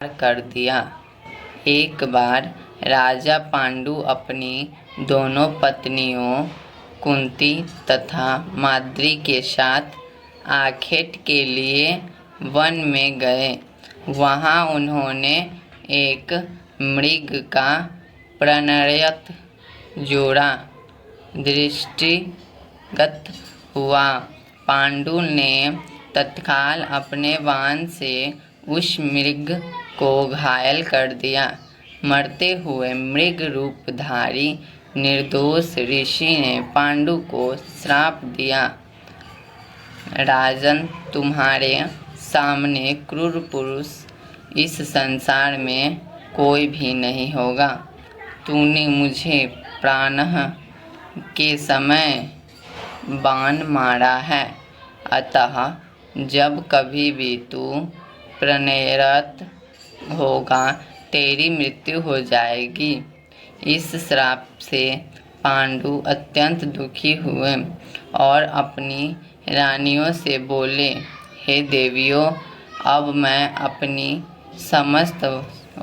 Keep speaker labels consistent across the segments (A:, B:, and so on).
A: कर दिया। एक बार राजा पांडु अपनी दोनों पत्नियों कुंती तथा माद्री के साथ आखेट के लिए वन में गए। वहाँ उन्होंने एक मृग का प्रणयत जोड़ा दृष्टिगत हुआ। पांडु ने तत्काल अपने बाण से उस मृग को घायल कर दिया। मरते हुए मृग रूपधारी निर्दोष ऋषि ने पांडु को श्राप दिया, राजन, तुम्हारे सामने क्रूर पुरुष इस संसार में कोई भी नहीं होगा। तूने मुझे प्राणः के समय बाण मारा है, अतः जब कभी भी तू प्रणयरत होगा तेरी मृत्यु हो जाएगी। इस श्राप से पांडु अत्यंत दुखी हुए और अपनी रानियों से बोले, हे देवियों, अब मैं अपनी समस्त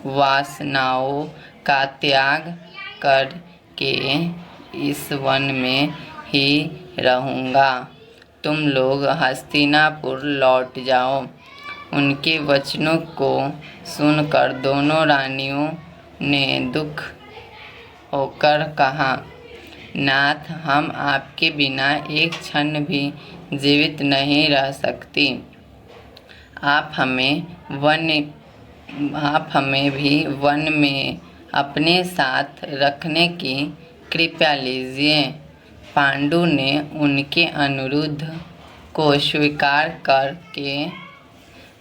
A: वासनाओं का त्याग करके इस वन में ही रहूँगा। तुम लोग हस्तिनापुर लौट जाओ। उनके वचनों को सुनकर दोनों रानियों ने दुख होकर कहा, नाथ, हम आपके बिना एक क्षण भी जीवित नहीं रह सकती। आप हमें भी वन में अपने साथ रखने की कृपा लीजिए। पांडु ने उनके अनुरोध को स्वीकार करके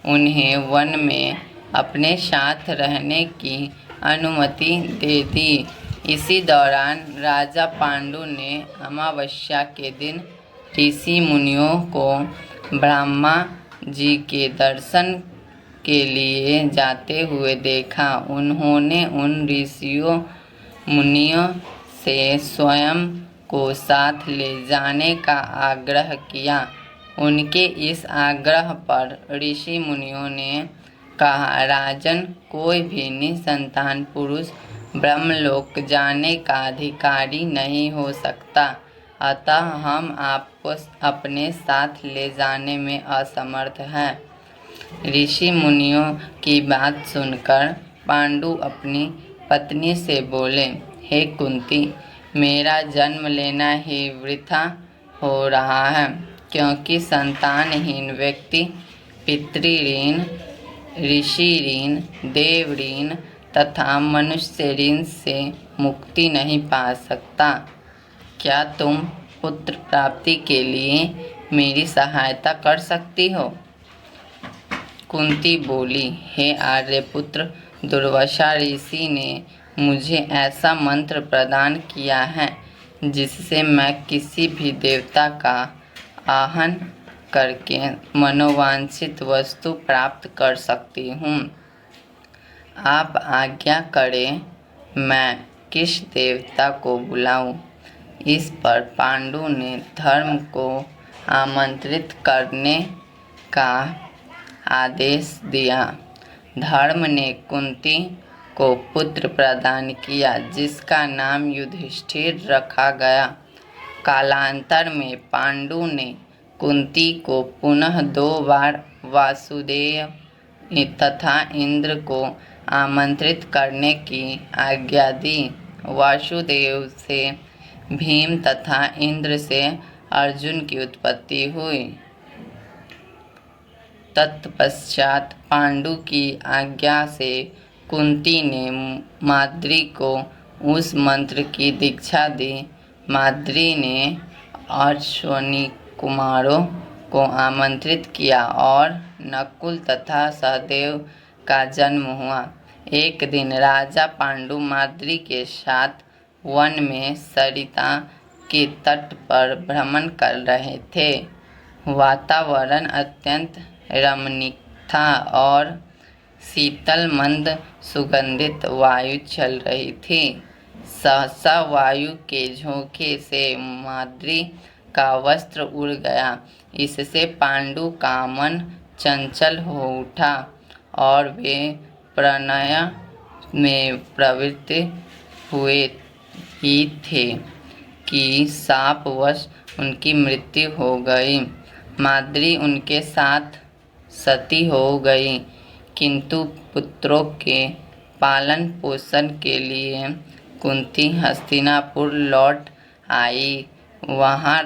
A: उन्हें वन में अपने साथ रहने की अनुमति दे दी। इसी दौरान राजा पांडु ने अमावस्या के दिन ऋषि मुनियों को ब्रह्मा जी के दर्शन के लिए जाते हुए देखा। उन्होंने उन ऋषियों मुनियों से स्वयं को साथ ले जाने का आग्रह किया। उनके इस आग्रह पर ऋषि मुनियों ने कहा, राजन, कोई भी निसंतान पुरुष ब्रह्मलोक जाने का अधिकारी नहीं हो सकता, अतः हम आपको अपने साथ ले जाने में असमर्थ हैं। ऋषि मुनियों की बात सुनकर पांडु अपनी पत्नी से बोले, हे कुंती, मेरा जन्म लेना ही वृथा हो रहा है, क्योंकि संतानहीन व्यक्ति पितृ ऋण, ऋषि ऋण, देव ऋण तथा मनुष्य ऋण से मुक्ति नहीं पा सकता। क्या तुम पुत्र प्राप्ति के लिए मेरी सहायता कर सकती हो? कुंती बोली, हे आर्यपुत्र, दुर्वासा ऋषि ने मुझे ऐसा मंत्र प्रदान किया है जिससे मैं किसी भी देवता का आह्वान करके मनोवांछित वस्तु प्राप्त कर सकती हूँ। आप आज्ञा करें, मैं किस देवता को बुलाऊं? इस पर पांडु ने धर्म को आमंत्रित करने का आदेश दिया। धर्म ने कुंती को पुत्र प्रदान किया, जिसका नाम युधिष्ठिर रखा गया। कालांतर में पांडु ने कुंती को पुनः 2 बार वासुदेव तथा इंद्र को आमंत्रित करने की आज्ञा दी। वासुदेव से भीम तथा इंद्र से अर्जुन की उत्पत्ति हुई। तत्पश्चात पांडु की आज्ञा से कुंती ने माद्री को उस मंत्र की दीक्षा दी। माद्री ने अश्विनी कुमारों को आमंत्रित किया और नकुल तथा सहदेव का जन्म हुआ। एक दिन राजा पांडु माद्री के साथ वन में सरिता के तट पर भ्रमण कर रहे थे। वातावरण अत्यंत रमणीक था और शीतल मंद सुगंधित वायु चल रही थी। सहसा वायु के झोंके से माद्री का वस्त्र उड़ गया। इससे पांडु का मन चंचल हो उठा और वे प्रणय में प्रवृत्त हुए ही थे कि शापवश उनकी मृत्यु हो गई। माद्री उनके साथ सती हो गई, किंतु पुत्रों के पालन पोषण के लिए कुंती हस्तिनापुर लौट आई। वहाँ